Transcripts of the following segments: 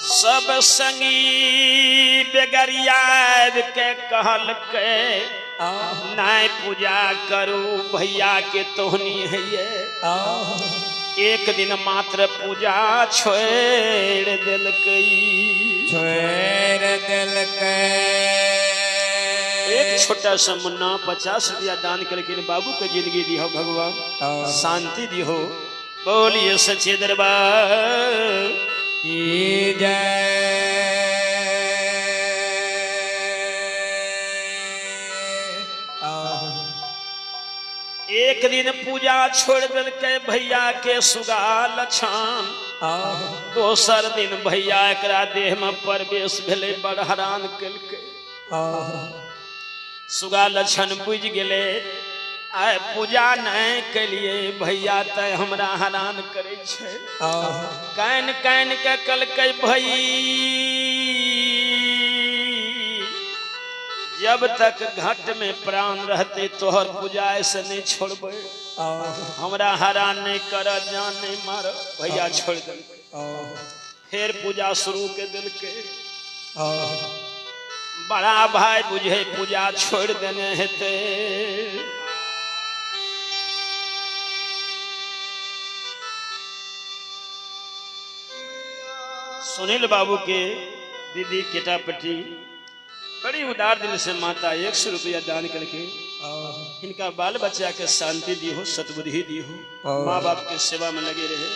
सब संगी बेगरिया के कहल के नाय पूजा करू भैया के तोहनी है ये एक दिन मात्र पूजा छोड़ दिल एक छोटा सा मुन्ना 50 रुपया दान करके बाबू को जिंदगी दी हो भगवान शांति दी हो। बोलिए सच्चे दरबार की जय। एक दिन पूजा छोड़ दिल के भैया के सुगा लछन दोसर दिन भैया एकरा देह में प्रवेश भेले बड़ हैरान कलके सुगा लछन बुझ गेले आय पूजा नहीं कलिए भैया तय हमरा हैरान करे छे कान कान के कलके भई जब तक घट में प्राण रहते तोहर पूजा ऐसे नहीं छोड़बे हमरा हैरान नहीं कर जान नहीं मार भैया छोड़ दिल फिर पूजा शुरू के दिल के बड़ा भाई बुझे पूजा छोड़ देने हेते सुनील बाबू के दीदी केटापट्टी बड़ी उदार दिल से माता 100 रुपया दान करके इनका बाल बच्चा के शांति दी हो सतबुद्धि दी हो माँ बाप के सेवा में लगे रहे।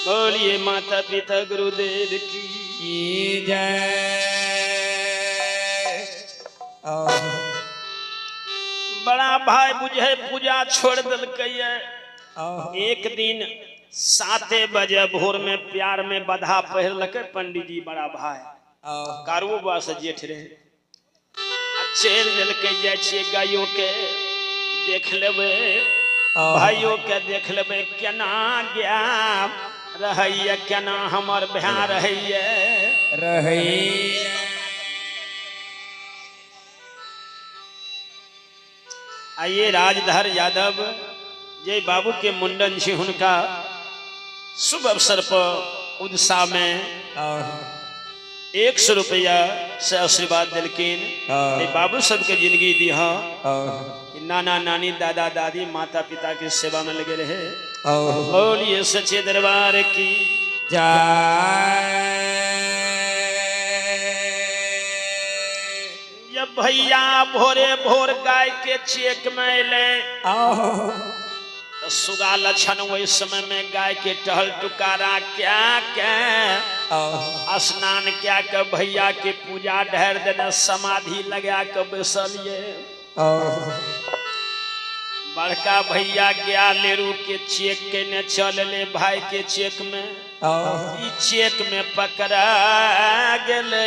बोलिए माता पिता गुरुदेव की जय। बड़ा भाई बुझे पूजा छोड़ दिल एक दिन 7 बजे भोर में प्यार में बधा पहर लके पंडित जी बड़ा भाई कारुओ बा से जेठ रहे चल दिल के जाए गायों के देख लेबे भाइयों के देख लेबे केना गया रहिए केना हमर भैया रहिए आइए राजधर यादव जय बाबू के मुंडन छी हुनका शुभ अवसर पर उत्साह में 100 रुपया से आशीर्वाद दिलकिन बाबू सबके जिंदगी दी नाना नानी दादा दादी माता पिता की सेवा में लगे रहे। बोलिए सच्चे दरबार की जय। जब भैया भोरे भोर गाय के चेक में ले सुगा लछन वही समय में गाय के टहल टुकारा क्या क्या स्नान क्या कर भैया के पूजा ढेर देने समाधि लगा कर बैसलिए बड़का भैया गया लेरू के चेक के ने चल ले भाई के चेक में ई चेक में पकड़ा गेले